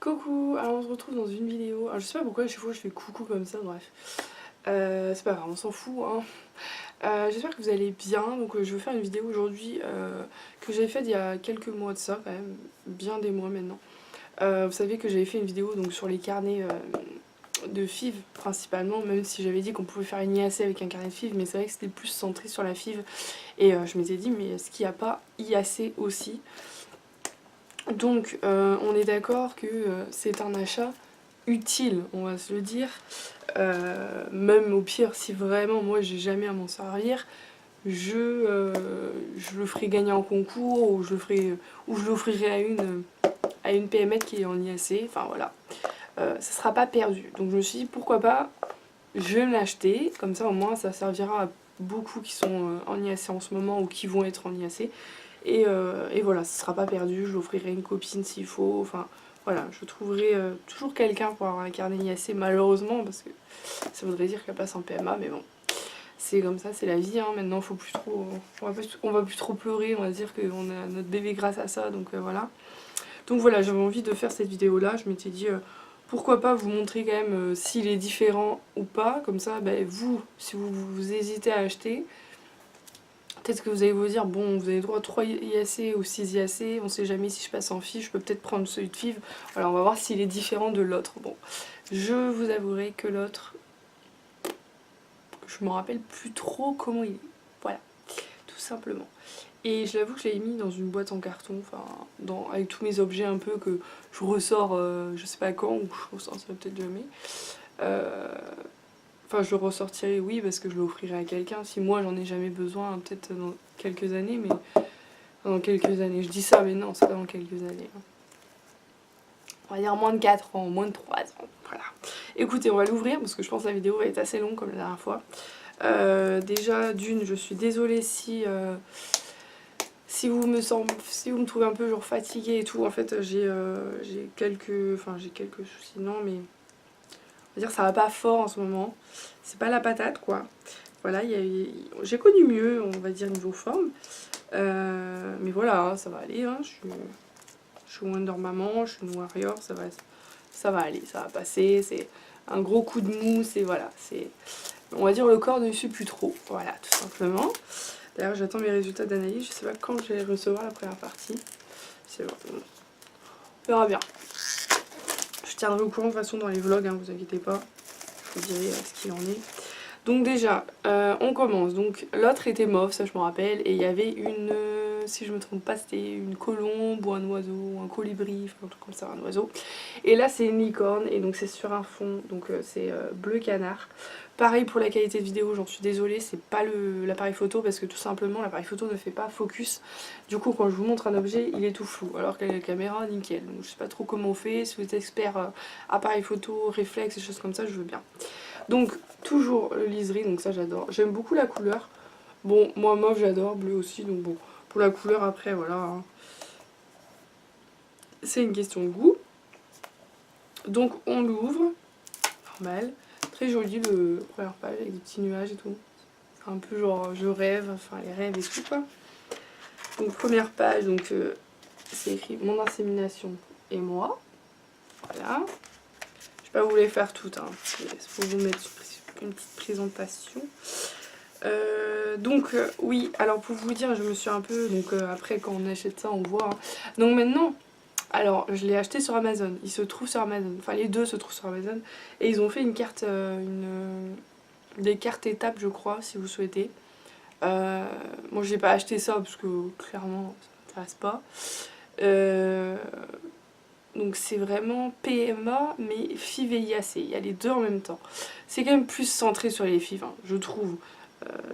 Coucou, alors on se retrouve dans une vidéo. Alors, je sais pas pourquoi à chaque fois je fais coucou comme ça, bref. C'est pas grave, on s'en fout hein. J'espère que vous allez bien. Donc je vais faire une vidéo aujourd'hui que j'avais faite il y a quelques mois de ça quand même, bien des mois maintenant. Vous savez que j'avais fait une vidéo donc sur les carnets de FIV principalement, même si j'avais dit qu'on pouvait faire une IAC avec un carnet de FIV, mais c'est vrai que c'était plus centré sur la FIV. Et je m'étais dit mais est-ce qu'il n'y a pas IAC aussi? Donc on est d'accord que c'est un achat utile, on va se le dire. Même au pire, si vraiment moi j'ai jamais à m'en servir, je le ferai gagner en concours ou je l'offrirai à une PMette qui est en IAC, enfin voilà. Ça sera pas perdu. Donc je me suis dit pourquoi pas, je vais me l'acheter, comme ça au moins ça servira à beaucoup qui sont en IAC en ce moment ou qui vont être en IAC. Et voilà, ce sera pas perdu, je l'offrirai à une copine s'il faut, enfin voilà, je trouverai toujours quelqu'un pour avoir un carnet IAC malheureusement, parce que ça voudrait dire qu'elle passe en PMA, mais bon, c'est comme ça, c'est la vie, hein. Maintenant faut plus trop, on va plus trop pleurer, on va dire qu'on a notre bébé grâce à ça, donc voilà. Donc voilà, j'avais envie de faire cette vidéo là, je m'étais dit pourquoi pas vous montrer quand même s'il est différent ou pas, comme ça ben, vous, si vous hésitez à acheter, peut-être que vous allez vous dire, bon, vous avez droit à 3 IAC ou 6 IAC, on sait jamais si je passe en FIV, je peux peut-être prendre celui de FIV. Voilà, on va voir s'il est différent de l'autre. Bon, je vous avouerai que l'autre, je me rappelle plus trop comment il est. Voilà, tout simplement. Et je l'avoue que je l'ai mis dans une boîte en carton, enfin, avec tous mes objets un peu que je ressors, je sais pas quand, ou je ressortirai peut-être jamais. Enfin, je le ressortirai, oui, parce que je l'offrirai à quelqu'un. Si moi, j'en ai jamais besoin, peut-être dans quelques années, mais... Dans quelques années, je dis ça, mais non, c'est pas dans quelques années. On va dire moins de 4 ans, moins de 3 ans, voilà. Écoutez, on va l'ouvrir, parce que je pense que la vidéo va être assez longue, comme la dernière fois. Déjà, d'une, je suis désolée si vous me trouvez un peu genre fatiguée et tout. En fait, j'ai quelques soucis, non, mais... On va dire ça va pas fort en ce moment. C'est pas la patate, quoi. Voilà, j'ai connu mieux, on va dire, niveau forme. Mais voilà, hein, ça va aller. Hein, je suis Wonder Maman, je suis une Warrior, ça va aller, ça va passer. C'est un gros coup de mousse et voilà. On va dire le corps ne suit plus trop. Voilà, tout simplement. D'ailleurs, j'attends mes résultats d'analyse. Je sais pas quand je vais recevoir la première partie. C'est bon. On verra bien. Je tiendrai au courant de toute façon dans les vlogs, hein, vous inquiétez pas. Je vous dirai ce qu'il en est. Donc déjà, on commence. Donc l'autre était mauve, ça je me rappelle. Et il y avait une, si je me trompe pas, c'était une colombe ou un oiseau, ou un colibri, enfin un truc comme ça, un oiseau. Et là c'est une licorne, et donc c'est sur un fond, donc c'est bleu canard. Pareil pour la qualité de vidéo, j'en suis désolée, c'est pas l'appareil photo, parce que tout simplement l'appareil photo ne fait pas focus. Du coup quand je vous montre un objet, il est tout flou, alors qu'avec la caméra, nickel. Donc je sais pas trop comment on fait, si vous êtes expert appareil photo, réflexe, et choses comme ça, je veux bien. Donc toujours le liserie, donc ça j'adore. J'aime beaucoup la couleur. Bon, moi mauve j'adore, bleu aussi, donc bon, pour la couleur après, voilà. Hein. C'est une question de goût. Donc on l'ouvre, normal. Très joli le première page avec des petits nuages et tout. C'est un peu genre je rêve, enfin les rêves et tout quoi. Donc première page, donc c'est écrit mon insémination et moi. Voilà. Je vais pas vous les faire toutes, hein. Pour vous mettre une petite présentation. Donc oui, alors pour vous dire, je me suis un peu, donc après quand on achète ça on voit, hein. Donc maintenant, alors je l'ai acheté sur Amazon, il se trouve sur Amazon, enfin les deux se trouvent sur Amazon, et ils ont fait une carte, des cartes étapes je crois, si vous souhaitez. Moi j'ai pas acheté ça parce que clairement ça m'intéresse pas. Donc c'est vraiment PMA mais FIV et IAC, il y a les deux en même temps. C'est quand même plus centré sur les FIV, hein, je trouve.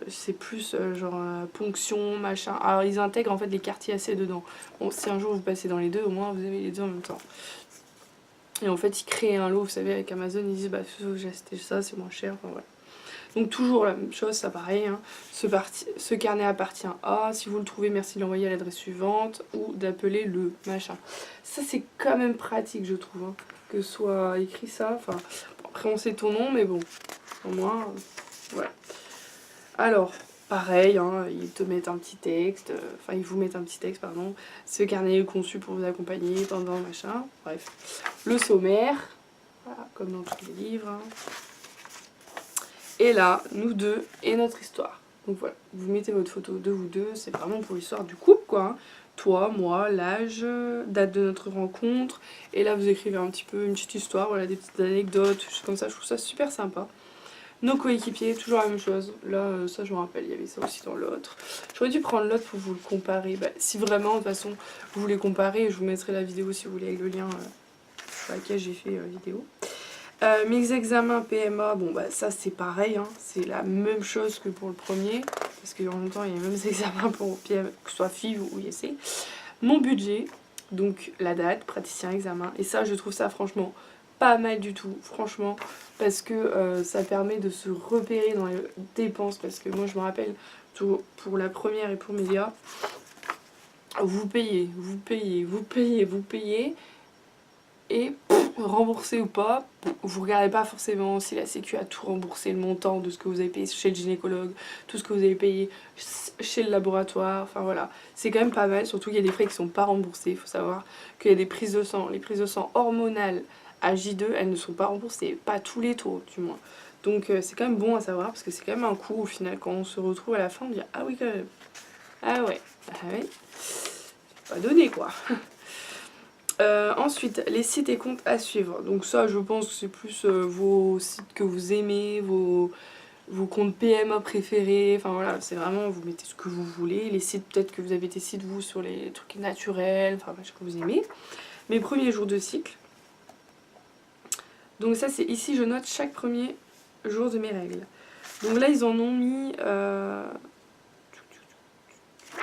C'est plus genre ponction, machin. Alors ils intègrent en fait les cartes IAC dedans. Bon, si un jour vous passez dans les deux, au moins vous avez les deux en même temps. Et en fait ils créent un lot, vous savez, avec Amazon, ils disent bah j'ai acheté ça, c'est moins cher, enfin voilà. Donc toujours la même chose, ça pareil, hein. Ce carnet appartient à, si vous le trouvez, merci de l'envoyer à l'adresse suivante, ou d'appeler le machin. Ça c'est quand même pratique je trouve, hein, que soit écrit ça, enfin après on sait ton nom mais bon, au moins, voilà. Alors, pareil, hein, ils te mettent un petit texte, enfin ils vous mettent un petit texte, pardon. Ce carnet est conçu pour vous accompagner pendant machin, bref. Le sommaire, voilà, comme dans tous les livres. Hein. Et là, nous deux et notre histoire. Donc voilà, vous mettez votre photo de vous deux, c'est vraiment pour l'histoire du couple quoi. Hein. Toi, moi, l'âge, date de notre rencontre. Et là, vous écrivez un petit peu une petite histoire, voilà, des petites anecdotes, choses comme ça. Je trouve ça super sympa. Nos coéquipiers, toujours la même chose. Là, ça, je me rappelle, il y avait ça aussi dans l'autre. J'aurais dû prendre l'autre pour vous le comparer. Bah, si vraiment, de toute façon, vous voulez comparer, je vous mettrai la vidéo si vous voulez avec le lien sur laquelle j'ai fait vidéo. Mes examens PMA, bon bah ça c'est pareil, hein, c'est la même chose que pour le premier, parce qu'en même temps il y a les mêmes examens pour PMA, que ce soit FIV ou IEC. Mon budget, donc la date, praticien, examen, et ça je trouve ça franchement pas mal du tout, franchement, parce que ça permet de se repérer dans les dépenses, parce que moi je me rappelle, pour la première et pour Mélia, vous payez, et remboursé ou pas, vous regardez pas forcément si la sécu a tout remboursé, le montant de ce que vous avez payé chez le gynécologue, tout ce que vous avez payé chez le laboratoire, enfin voilà, c'est quand même pas mal, surtout qu'il y a des frais qui sont pas remboursés, il faut savoir qu'il y a des prises de sang, les prises de sang hormonales à J2, elles ne sont pas remboursées, pas tous les taux du moins, donc c'est quand même bon à savoir, parce que c'est quand même un coût au final, quand on se retrouve à la fin, on dit ah oui quand même, ah ouais, c'est pas donné quoi. Ensuite, les sites et comptes à suivre. Donc ça, je pense que c'est plus vos sites que vous aimez, vos comptes PMA préférés. Enfin voilà, c'est vraiment, vous mettez ce que vous voulez. Les sites, peut-être que vous avez des sites, vous, sur les trucs naturels, enfin ce que vous aimez. Mes premiers jours de cycle. Donc ça, c'est ici, je note chaque premier jour de mes règles. Donc là, ils en ont mis...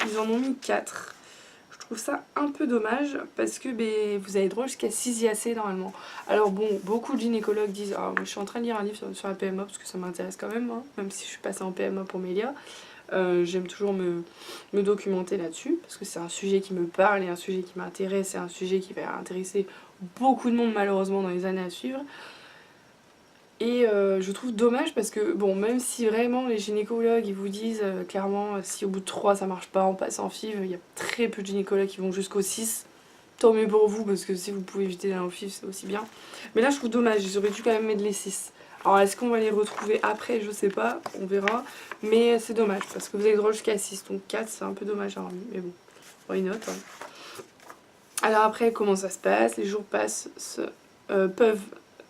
Ils en ont mis 4. Je trouve ça un peu dommage parce que vous avez droit jusqu'à 6 IAC normalement. Alors bon, beaucoup de gynécologues disent « Ah, moi je suis en train de lire un livre sur la PMA parce que ça m'intéresse quand même, hein, même si je suis passée en PMA pour Mélia. J'aime toujours me documenter là-dessus parce que c'est un sujet qui me parle et un sujet qui m'intéresse et un sujet qui va intéresser beaucoup de monde malheureusement dans les années à suivre. Et je trouve dommage parce que, bon, même si vraiment les gynécologues ils vous disent clairement si au bout de 3 ça marche pas, on passe en FIV, il y a très peu de gynécologues qui vont jusqu'au 6. Tant mieux pour vous parce que si vous pouvez éviter d'aller en FIV, c'est aussi bien. Mais là je trouve dommage, j'aurais dû quand même mettre les 6. Alors est-ce qu'on va les retrouver après, je sais pas, on verra. Mais c'est dommage parce que vous avez le droit jusqu'à 6, donc 4 c'est un peu dommage à remis, mais bon, why not, hein. Alors après, comment ça se passe? Les jours peuvent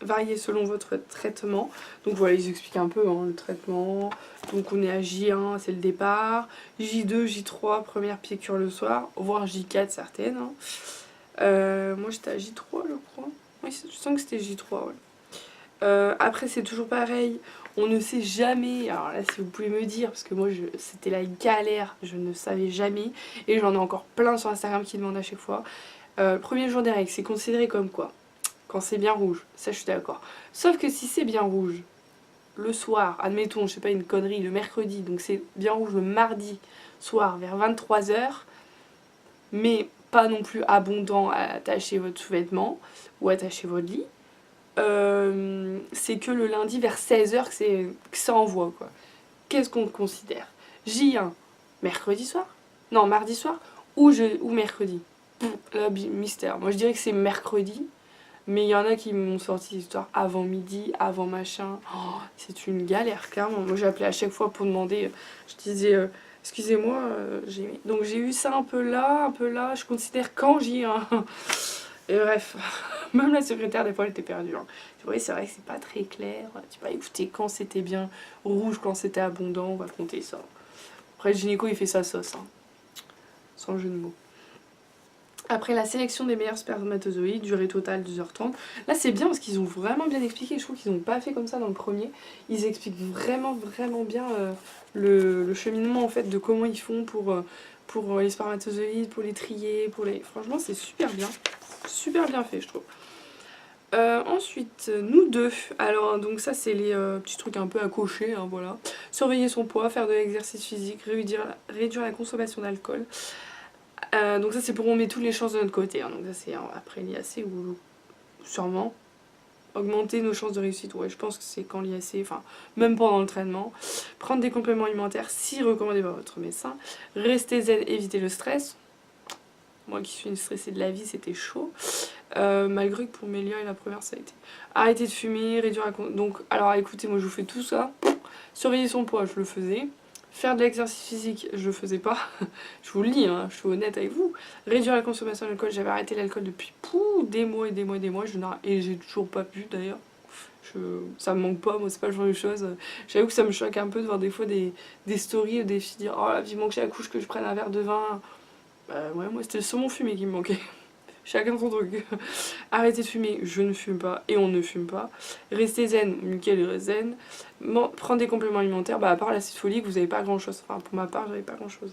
varier selon votre traitement. Donc voilà, ils expliquent un peu hein, le traitement. Donc on est à J1, c'est le départ. J2, J3, première piqûre le soir. Voire J4 certaines. Hein. Moi j'étais à J3 je crois. Oui, je sens que c'était J3. Ouais. Après c'est toujours pareil. On ne sait jamais. Alors là si vous pouvez me dire, parce que moi c'était la galère. Je ne savais jamais. Et j'en ai encore plein sur Instagram qui demandent à chaque fois. Premier jour des règles, c'est considéré comme quoi? Quand c'est bien rouge, ça je suis d'accord. Sauf que si c'est bien rouge, le soir, admettons, je sais pas, une connerie, le mercredi, donc c'est bien rouge le mardi soir vers 23h, mais pas non plus abondant à attacher votre sous-vêtement ou attacher votre lit, c'est que le lundi vers 16h que ça envoie quoi. Qu'est-ce qu'on considère? J1, mercredi soir? Non, mardi soir ou mercredi? Là, mystère. Moi je dirais que c'est mercredi. Mais il y en a qui m'ont sorti l'histoire avant midi, avant machin. Oh, c'est une galère, clairement. Moi, j'ai appelé à chaque fois pour demander. Je disais, excusez-moi, donc j'ai eu ça un peu là, je considère quand j'y ai un. Et bref, même la secrétaire, des fois, elle était perdue. Hein. Oui, c'est vrai que c'est pas très clair. Tu vas écouter quand c'était bien rouge, quand c'était abondant, on va compter ça. Après, le gynéco, il fait sa sauce, hein. Sans jeu de mots. Après la sélection des meilleurs spermatozoïdes, durée totale 2h30. Là c'est bien parce qu'ils ont vraiment bien expliqué, je trouve qu'ils n'ont pas fait comme ça dans le premier. Ils expliquent vraiment bien le cheminement en fait de comment ils font pour les spermatozoïdes, pour les trier, Franchement c'est super bien fait je trouve. Ensuite, nous deux, alors donc ça c'est les petits trucs un peu à cocher, hein, voilà. Surveiller son poids, faire de l'exercice physique, réduire la consommation d'alcool. Donc ça c'est pour on met toutes les chances de notre côté, hein. Donc ça c'est après l'IAC ou sûrement, Augmenter nos chances de réussite, ouais, je pense que c'est quand l'IAC, enfin, même pendant le traitement. Prendre des compléments alimentaires si recommandés par votre médecin. Rester zen, éviter le stress. Moi qui suis une stressée de la vie, c'était chaud. Malgré que pour Mélia et la première, ça a été. Arrêter de fumer, réduire la... Donc, alors écoutez, moi je vous fais tout ça. Surveiller son poids, je le faisais. Faire de l'exercice physique, je le faisais pas. Je vous le dis, hein, je suis honnête avec vous. Réduire la consommation d'alcool, j'avais arrêté l'alcool depuis des mois et des mois et des mois. Et j'ai toujours pas pu d'ailleurs. Ça me manque pas, moi c'est pas le genre de choses. J'avoue que ça me choque un peu de voir des fois des stories ou des filles dire oh là, vivement que j'accouche, que je prenne un verre de vin. Ouais, moi c'était le saumon fumé qui me manquait. Chacun son truc. Arrêter de fumer, je ne fume pas et on ne fume pas. Rester zen, nickel et zen. Prendre des compléments alimentaires, à part l'acide folique, vous n'avez pas grand chose. Enfin, pour ma part, j'avais pas grand chose.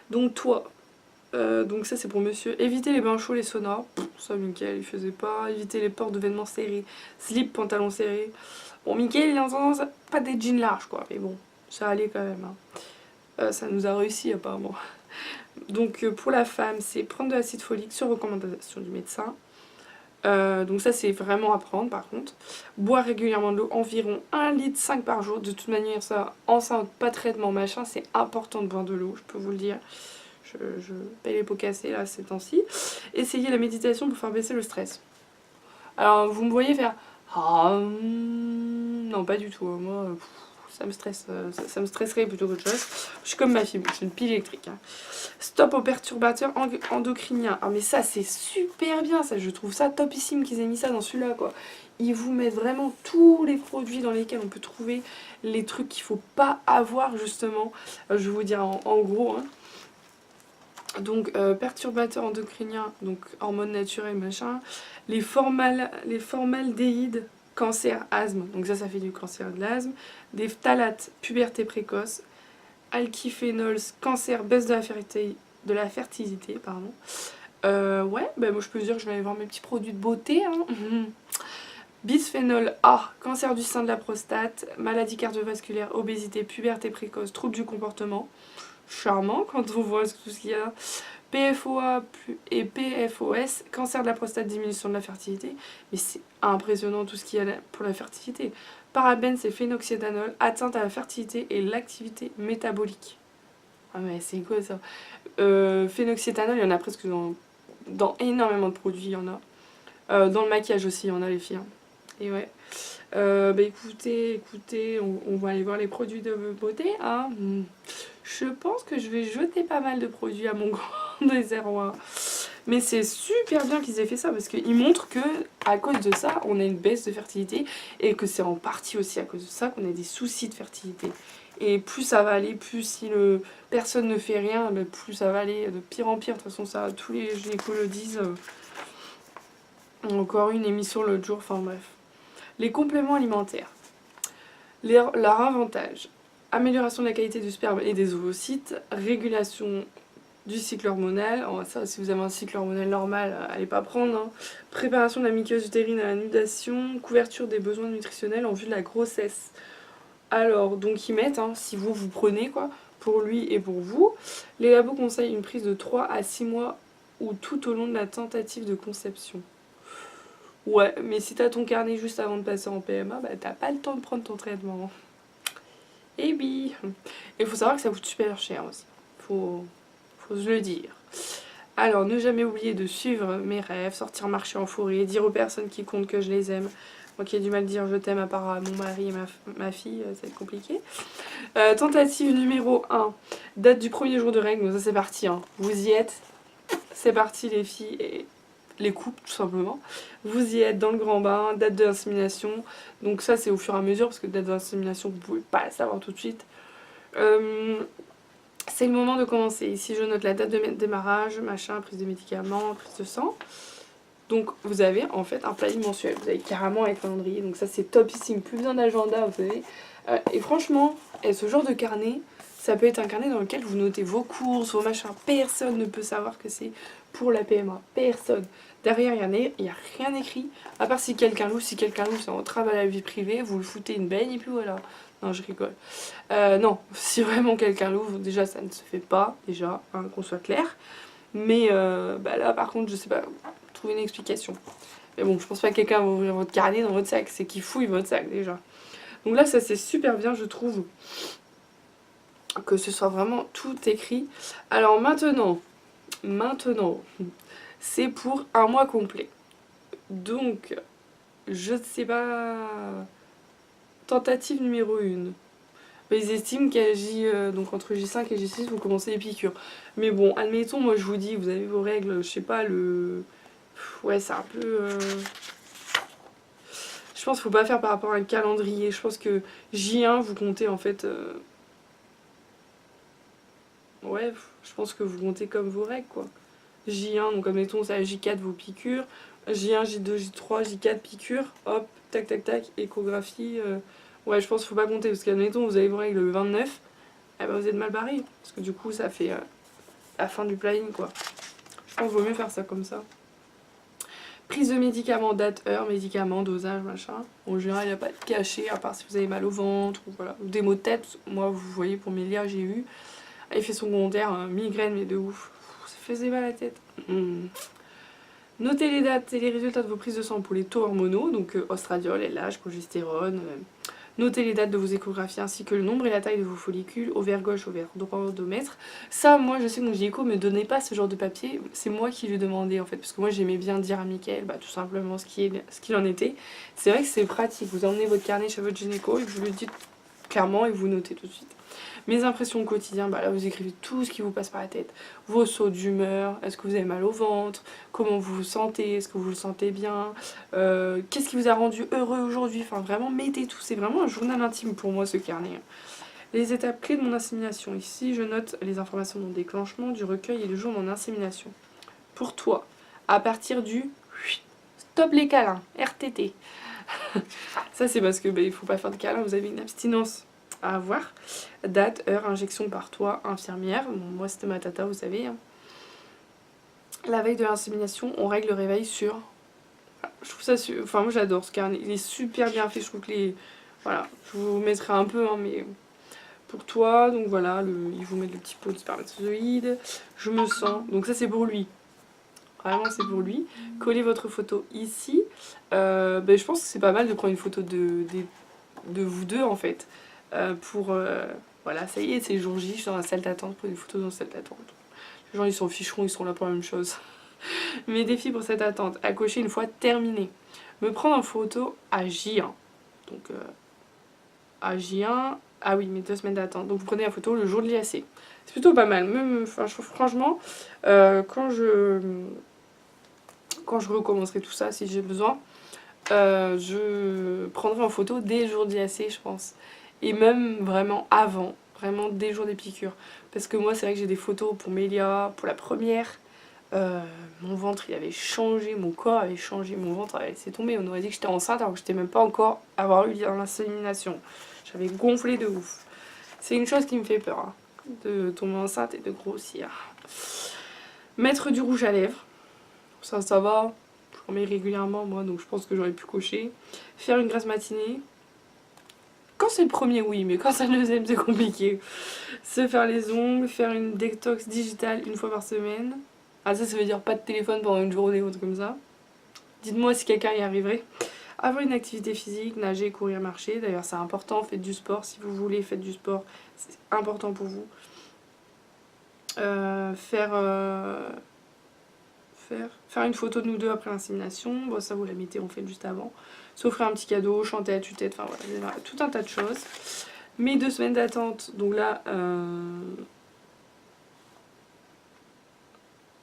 Donc, toi, donc ça c'est pour monsieur. Éviter les bains chauds, les saunas. Ça, Mickaël, il faisait pas. Éviter les portes de vêtements serrés. Slip, pantalon serré. Bon, Mickaël, il a tendance pas des jeans larges, quoi. Mais bon, ça allait quand même. Hein. Ça nous a réussi, apparemment. Donc pour la femme, c'est prendre de l'acide folique sur recommandation du médecin. Donc ça c'est vraiment à prendre par contre. Boire régulièrement de l'eau, environ 1,5 litre par jour. De toute manière ça, enceinte, pas de traitement, machin, c'est important de boire de l'eau, je peux vous le dire. Je paye les pots cassés là ces temps-ci. Essayez la méditation pour faire baisser le stress. Alors vous me voyez faire non pas du tout, moi... ça me stresse, ça me stresserait plutôt qu'autre chose. Je suis comme ma fille, je suis une pile électrique. Hein. Stop aux perturbateurs endocriniens. Ah mais ça c'est super bien, ça je trouve ça topissime qu'ils aient mis ça dans celui-là quoi. Ils vous mettent vraiment tous les produits dans lesquels on peut trouver les trucs qu'il faut pas avoir justement. Je vais vous dire en gros. Hein. Donc perturbateurs endocriniens, donc hormones naturelles machin. Les formaldéhydes. Cancer, asthme, donc ça fait du cancer de l'asthme, des phtalates, puberté précoce, alkyphénols, cancer, baisse de la fertilité, pardon. Ouais, moi je peux dire que je vais aller voir mes petits produits de beauté. Hein. Bisphénol A, cancer du sein de la prostate, maladie cardiovasculaire, obésité, puberté précoce, troubles du comportement. Charmant quand on voit tout ce qu'il y a. PFOA et PFOS, cancer de la prostate, diminution de la fertilité. Mais c'est impressionnant tout ce qu'il y a pour la fertilité. Parabènes, c'est phénoxyéthanol, atteinte à la fertilité et l'activité métabolique. Ah mais c'est quoi ça? Phénoxyéthanol, il y en a presque dans énormément de produits, il y en a. Dans le maquillage aussi, il y en a les filles. Hein. Et ouais. Écoutez, on va aller voir les produits de beauté. Hein. Je pense que je vais jeter pas mal de produits à mon grand désarroi. Mais c'est super bien qu'ils aient fait ça parce qu'ils montrent que à cause de ça, on a une baisse de fertilité et que c'est en partie aussi à cause de ça qu'on a des soucis de fertilité. Et plus ça va aller, plus si personne ne fait rien, plus ça va aller de pire en pire. De toute façon, ça, tous les gynécos le disent. Encore une émission l'autre jour, enfin bref. Les compléments alimentaires. Leur avantage. Amélioration de la qualité du sperme et des ovocytes, régulation du cycle hormonal. Oh, ça, si vous avez un cycle hormonal normal, allez pas prendre. Hein. Préparation de la muqueuse utérine à la nudation, couverture des besoins nutritionnels en vue de la grossesse. Alors, donc ils mettent, hein, si vous prenez quoi, pour lui et pour vous, les labos conseillent une prise de 3 à 6 mois ou tout au long de la tentative de conception. Ouais, mais si t'as ton carnet juste avant de passer en PMA, t'as pas le temps de prendre ton traitement. Et oui. Il faut savoir que ça coûte super cher aussi. Faut se le dire. Alors, ne jamais oublier de suivre mes rêves, sortir marcher en forêt, dire aux personnes qui comptent que je les aime. Moi qui ai du mal à dire je t'aime à part à mon mari et ma fille, ça va être compliqué. Tentative numéro 1. Date du premier jour de règles. Donc ça c'est parti. Hein. Vous y êtes. C'est parti les filles et les couples tout simplement. Vous y êtes dans le grand bain. Date de l'insémination. Donc ça c'est au fur et à mesure parce que date de l'insémination vous pouvez pas la savoir tout de suite. C'est le moment de commencer. Ici je note la date de démarrage, machin, prise de médicaments, prise de sang. Donc vous avez en fait un planning mensuel, vous avez carrément un calendrier, donc ça c'est topissime, plus besoin d'agenda, vous savez. Et franchement, ce genre de carnet, ça peut être un carnet dans lequel vous notez vos courses, vos machins. Personne ne peut savoir que c'est pour la PMA, personne. Derrière, il n'y a rien écrit, à part si quelqu'un loue, c'est en travail à la vie privée, vous le foutez une baigne et puis voilà. Non, je rigole. Non, si vraiment quelqu'un l'ouvre, déjà ça ne se fait pas, déjà, hein, qu'on soit clair. Mais là par contre, je sais pas, trouver une explication. Mais bon, je pense pas que quelqu'un va ouvrir votre carnet dans votre sac, c'est qu'il fouille votre sac déjà. Donc là, ça c'est super bien, je trouve, que ce soit vraiment tout écrit. Alors maintenant, c'est pour un mois complet. Donc, je ne sais pas... Tentative numéro 1. Ils estiment qu'à donc entre J5 et J6, vous commencez les piqûres. Mais bon, admettons, moi je vous dis, vous avez vos règles, je sais pas, ouais, c'est un peu... Je pense qu'il faut pas faire par rapport à un calendrier. Je pense que J1, vous comptez en fait... Ouais, je pense que vous comptez comme vos règles, quoi. J1, donc admettons, c'est à J4 vos piqûres. J1, J2, J3, J4 piqûres. Hop, tac, tac, tac, échographie. Ouais, je pense qu'il faut pas compter, parce qu'admettons, vous avez vos règles le 29. Eh ben, vous êtes mal barré. Parce que du coup, ça fait la fin du planning, quoi. Je pense qu'il vaut mieux faire ça comme ça. Prise de médicaments, date, heure, médicaments, dosage, machin. En général, il n'y a pas de cachet, à part si vous avez mal au ventre ou voilà. Des maux de tête. Moi, vous voyez, pour Mélia, j'ai eu. Effet secondaire, migraine, mais de ouf. Ça faisait mal à la tête. Notez les dates et les résultats de vos prises de sang pour les taux hormonaux, donc ostradiol, LH, progestérone. Notez les dates de vos échographies ainsi que le nombre et la taille de vos follicules, ovaire gauche, ovaire droit, odomètre. Ça, moi, je sais que mon gynéco me donnait pas ce genre de papier. C'est moi qui lui demandais en fait, parce que moi j'aimais bien dire à Mickaël tout simplement ce qu'il en était. C'est vrai que c'est pratique. Vous emmenez votre carnet chez votre gynéco et vous lui dites clairement et vous notez tout de suite. Mes impressions au quotidien, là vous écrivez tout ce qui vous passe par la tête. Vos sauts d'humeur, est-ce que vous avez mal au ventre, comment vous vous sentez, est-ce que vous le sentez bien, qu'est-ce qui vous a rendu heureux aujourd'hui, enfin vraiment mettez tout, c'est vraiment un journal intime pour moi ce carnet. Les étapes clés de mon insémination, ici je note les informations de mon déclenchement, du recueil et le jour de mon insémination. Pour toi, à partir du stop les câlins, RTT. Ça c'est parce que il faut pas faire de câlins, vous avez une abstinence à avoir. Date, heure, injection par toi, infirmière. Bon, moi c'était ma tata, vous savez. La veille de l'insémination, on règle le réveil sur... Je trouve ça... Enfin moi j'adore ce carnet, il est super bien fait, je trouve que les... Voilà, je vous mettrai un peu, mais... Pour toi, donc voilà, il vous met le petit pot de spermatozoïdes. Je me sens... Donc ça c'est pour lui. Vraiment c'est pour lui. Collez votre photo ici. Je pense que c'est pas mal de prendre une photo de vous deux en fait. Voilà, ça y est, c'est jour J, je suis dans la salle d'attente, prenez une photo dans la salle d'attente. Les gens ils s'en ficheront, ils sont là pour la même chose. Mes défis pour cette attente, à cocher une fois terminé. Me prendre en photo à J1. Donc à J1, ah oui, mes 2 semaines d'attente. Donc vous prenez la photo le jour de l'IAC. C'est plutôt pas mal. Même, franchement, quand je recommencerai tout ça, si j'ai besoin, je prendrai en photo dès le jour de l'IAC, je pense. Et même vraiment avant, vraiment dès le jour des piqûres. Parce que moi, c'est vrai que j'ai des photos pour Mélia, pour la première. Mon ventre, il avait changé, mon corps avait changé, mon ventre avait laissé tomber. On aurait dit que j'étais enceinte alors que j'étais même pas encore avoir eu l'insémination. J'avais gonflé de ouf. C'est une chose qui me fait peur, hein, de tomber enceinte et de grossir. Mettre du rouge à lèvres, ça va. Je remets régulièrement, moi, donc je pense que j'aurais pu cocher. Faire une grasse matinée. Quand c'est le premier, oui, mais quand c'est le deuxième, c'est compliqué. Se faire les ongles, faire une détox digitale une fois par semaine. Ah, ça veut dire pas de téléphone pendant une journée ou un truc comme ça. Dites-moi si quelqu'un y arriverait. Avoir une activité physique, nager, courir, marcher. D'ailleurs, c'est important, faites du sport. Si vous voulez, faites du sport. C'est important pour vous. Faire une photo de nous deux après l'insémination. Bon, ça, vous la mettez, on fait juste avant. S'offrir un petit cadeau, chanter à tue-tête. Enfin, voilà, tout un tas de choses. Mes 2 semaines d'attente. Donc là...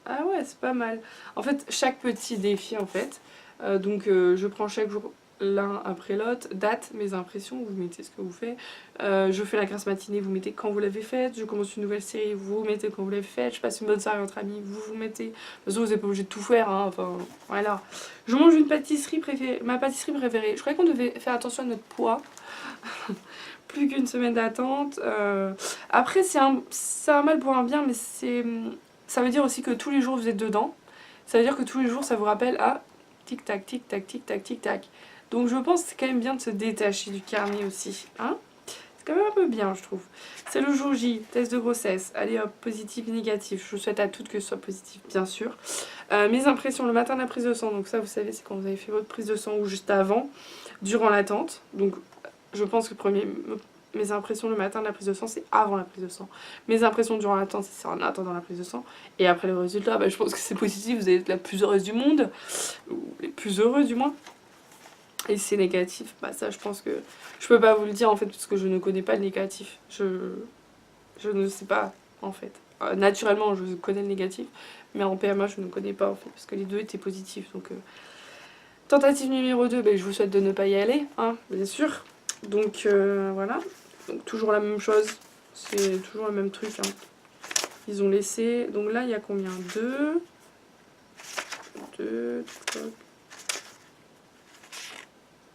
Ah ouais, c'est pas mal. En fait, chaque petit défi, en fait. Je prends chaque jour l'un après l'autre. Date, mes impressions, vous mettez ce que vous faites. Je fais la grasse matinée, vous mettez quand vous l'avez faite. Je commence une nouvelle série, vous mettez quand vous l'avez faite. Je passe une bonne soirée entre amis, vous mettez. De toute façon, vous n'êtes pas obligé de tout faire, hein. Enfin, voilà. Je mange une pâtisserie préférée, ma pâtisserie préférée. Je croyais qu'on devait faire attention à notre poids. Plus qu'une semaine d'attente. Après, c'est un mal pour un bien, mais ça veut dire aussi que tous les jours vous êtes dedans. Ça veut dire que tous les jours ça vous rappelle à tic-tac, tic-tac, tic-tac, tic-tac. Donc je pense que c'est quand même bien de se détacher du carnet aussi. Hein, c'est quand même un peu bien, je trouve. C'est le jour J, test de grossesse. Allez hop, positif, négatif. Je vous souhaite à toutes que ce soit positif, bien sûr. Mes impressions le matin de la prise de sang. Donc ça, vous savez, c'est quand vous avez fait votre prise de sang ou juste avant, durant l'attente. Donc je pense que mes impressions le matin de la prise de sang, c'est avant la prise de sang. Mes impressions durant l'attente, c'est en attendant la prise de sang. Et après le résultat, bah, je pense que c'est positif. Vous allez être la plus heureuse du monde. Ou les plus heureux, du moins. Et si c'est négatif, bah ça je pense que je peux pas vous le dire en fait parce que je ne connais pas le négatif. Je ne sais pas en fait. Naturellement je connais le négatif, mais en PMA je ne connais pas en fait parce que les deux étaient positifs. Donc tentative numéro 2, bah, je vous souhaite de ne pas y aller, hein, bien sûr. Donc voilà, donc toujours la même chose, c'est toujours le même truc. Hein. Ils ont laissé, donc là il y a combien 2, 2,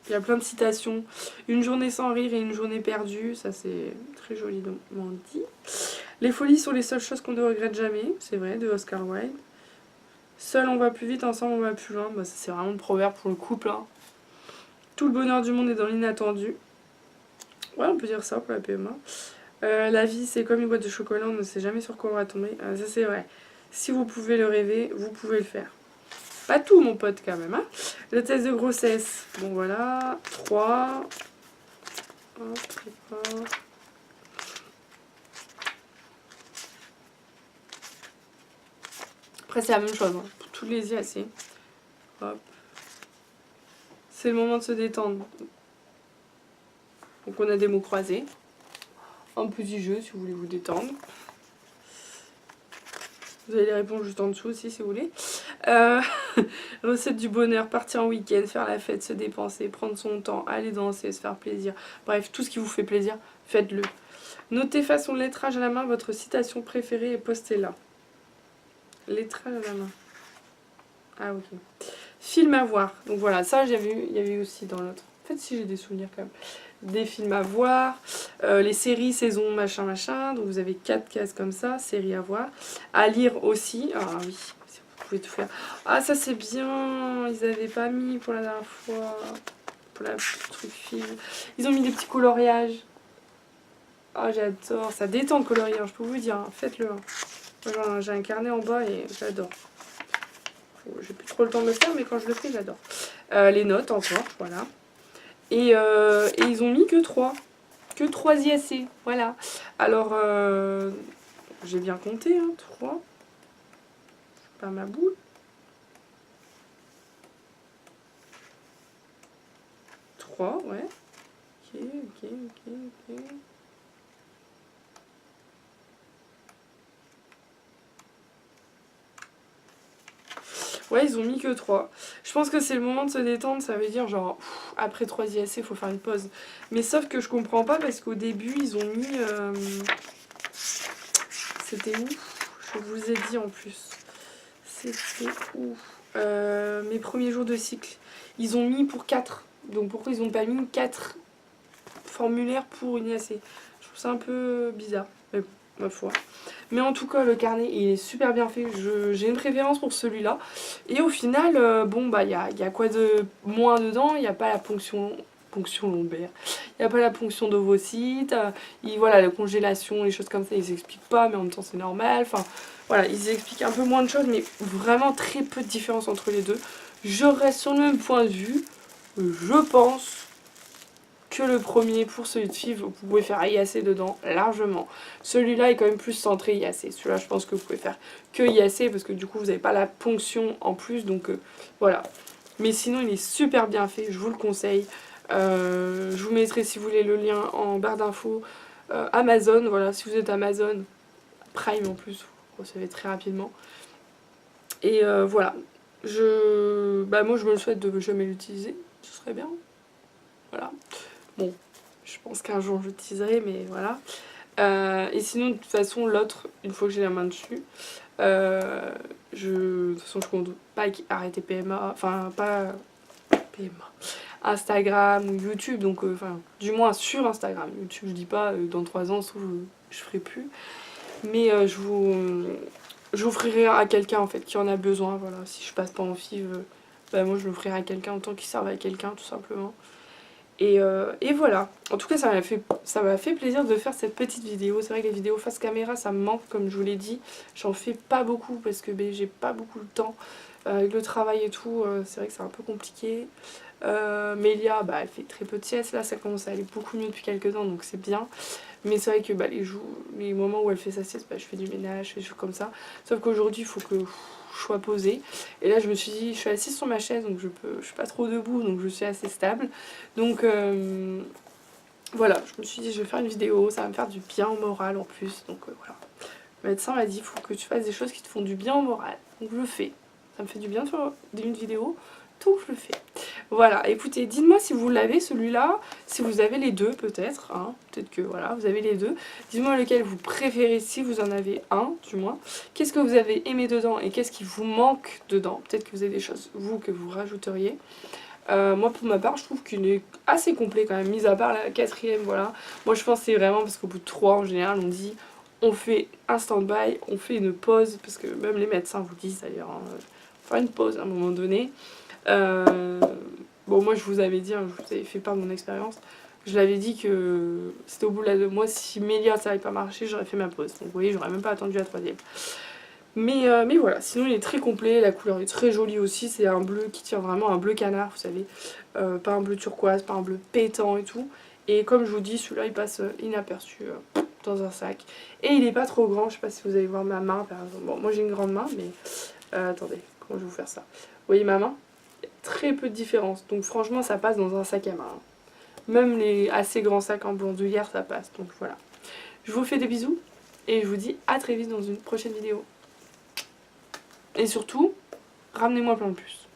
il y a plein de citations. Une journée sans rire et une journée perdue. Ça, c'est très joliment dit. Les folies sont les seules choses qu'on ne regrette jamais. C'est vrai, de Oscar Wilde. Seul on va plus vite, ensemble on va plus loin. Bah, ça, c'est vraiment le proverbe pour le couple. Hein. Tout le bonheur du monde est dans l'inattendu. Ouais, on peut dire ça pour la PMA. La vie, c'est comme une boîte de chocolat. On ne sait jamais sur quoi on va tomber. Ça, c'est vrai. Si vous pouvez le rêver, vous pouvez le faire. Pas tout mon pote quand même. Hein. Le test de grossesse. Bon voilà. 3. Hop, hop. Après c'est la même chose. Hein. Pour tous les IAC. Hop. C'est le moment de se détendre. Donc on a des mots croisés. Un petit jeu si vous voulez vous détendre. Vous avez les réponses juste en dessous aussi si vous voulez. Recette du bonheur, partir en week-end, faire la fête, se dépenser, prendre son temps, aller danser, se faire plaisir. Bref, tout ce qui vous fait plaisir, faites-le. Notez façon lettrage à la main votre citation préférée et postez-la. Lettrage à la main. Ah ok. Film à voir. Donc voilà, ça il y avait aussi dans l'autre. En fait si j'ai des souvenirs quand même. Des films à voir, les séries, saisons, machin, machin. Donc vous avez 4 cases comme ça, séries à voir. À lire aussi. Ah oui, vous pouvez tout faire. Ah ça c'est bien, ils avaient pas mis pour la dernière fois. Pour la truc film. Ils ont mis des petits coloriages. Ah j'adore, ça détend le coloriage, je peux vous dire, hein. Faites-le. Hein. J'ai un carnet en bas et j'adore. J'ai plus trop le temps de le faire, mais quand je le fais, j'adore. Les notes encore, voilà. Et ils ont mis que 3. Que 3 IAC, voilà. Alors, j'ai bien compté, hein, 3. C'est pas ma boule. 3, ouais. Ok. Ouais, ils ont mis que 3. Je pense que c'est le moment de se détendre, ça veut dire genre, après 3 IAC, il faut faire une pause. Mais sauf que je comprends pas parce qu'au début, ils ont mis... C'était où? Je vous ai dit en plus. C'était où? Mes premiers jours de cycle. Ils ont mis pour 4. Donc pourquoi ils n'ont pas mis 4 formulaires pour une IAC? Je trouve ça un peu bizarre. Mais bon, ma foi. Mais en tout cas, le carnet, il est super bien fait. J'ai une préférence pour celui-là. Et au final, bon, bah, il y a quoi de moins dedans? Il n'y a pas la ponction lombaire. Il n'y a pas la ponction d'ovocytes. Voilà, la congélation, les choses comme ça, ils n'expliquent pas, mais en même temps, c'est normal. Enfin, voilà, ils expliquent un peu moins de choses, mais vraiment très peu de différence entre les deux. Je reste sur le même point de vue. Je pense que le premier, pour celui de FIV, vous pouvez faire IAC dedans largement. Celui-là est quand même plus centré IAC. Celui-là, je pense que vous pouvez faire que IAC parce que du coup, vous n'avez pas la ponction en plus. Donc voilà. Mais sinon, il est super bien fait. Je vous le conseille. Je vous mettrai, si vous voulez, le lien en barre d'infos. Amazon, voilà. Si vous êtes Amazon Prime en plus, vous recevez très rapidement. Et voilà. Moi, je me le souhaite de jamais l'utiliser. Ce serait bien. Voilà. Bon, je pense qu'un jour je l'utiliserai, mais voilà. Et sinon, de toute façon, l'autre, une fois que j'ai la main dessus, de toute façon, je compte pas arrêter PMA, enfin, pas PMA, Instagram ou YouTube, donc, du moins sur Instagram. YouTube, je dis pas, dans 3 ans, sauf je ferai plus. Mais je vous ferai à quelqu'un, en fait, qui en a besoin, voilà. Si je passe pas en FIV, moi, je le ferai à quelqu'un, autant qu'il serve à quelqu'un, tout simplement. Et voilà, en tout cas ça m'a fait plaisir de faire cette petite vidéo. C'est vrai que les vidéos face caméra ça me manque comme je vous l'ai dit. J'en fais pas beaucoup parce que j'ai pas beaucoup de temps avec le travail et tout. C'est vrai que c'est un peu compliqué. Mélia elle fait très peu de siestes, là ça commence à aller beaucoup mieux depuis quelques temps donc c'est bien. Mais c'est vrai que les moments où elle fait sa sieste, je fais du ménage, je fais des choses comme ça. Sauf qu'aujourd'hui il faut que je sois posée. Et là je me suis dit, je suis assise sur ma chaise donc je suis pas trop debout donc je suis assez stable. Donc voilà, je me suis dit je vais faire une vidéo, ça va me faire du bien au moral en plus. Donc voilà. Le médecin m'a dit il faut que tu fasses des choses qui te font du bien au moral. Donc je le fais. Ça me fait du bien de faire une vidéo, donc je le fais. Voilà, écoutez, dites-moi si vous l'avez celui-là, si vous avez les deux peut-être, hein, peut-être que voilà, vous avez les deux. Dites-moi lequel vous préférez si vous en avez un, du moins. Qu'est-ce que vous avez aimé dedans et qu'est-ce qui vous manque dedans? Peut-être que vous avez des choses, vous, que vous rajouteriez. Moi pour ma part je trouve qu'il est assez complet quand même, mis à part la quatrième, voilà. Moi je pense que c'est vraiment parce qu'au bout de 3 en général on dit on fait un stand-by, on fait une pause, parce que même les médecins vous disent d'ailleurs, hein, faire une pause à un moment donné. Bon moi je vous avais dit, hein, je vous avais fait part de mon expérience, je l'avais dit que c'était au bout de la 2 mois, si Mélia ça n'avait pas marché j'aurais fait ma pause, donc vous voyez j'aurais même pas attendu la troisième. Mais voilà, sinon il est très complet, la couleur est très jolie aussi, c'est un bleu qui tire vraiment un bleu canard, vous savez, pas un bleu turquoise, pas un bleu pétant et tout. Et comme je vous dis, celui-là il passe inaperçu dans un sac. Et il est pas trop grand, je sais pas si vous allez voir ma main par exemple. Bon, moi j'ai une grande main, mais attendez, comment je vais vous faire ça? Vous voyez ma main? Il y a très peu de différence, donc franchement ça passe dans un sac à main. Hein. Même les assez grands sacs en bandoulière ça passe, donc voilà. Je vous fais des bisous et je vous dis à très vite dans une prochaine vidéo. Et surtout, ramenez-moi plein de puces.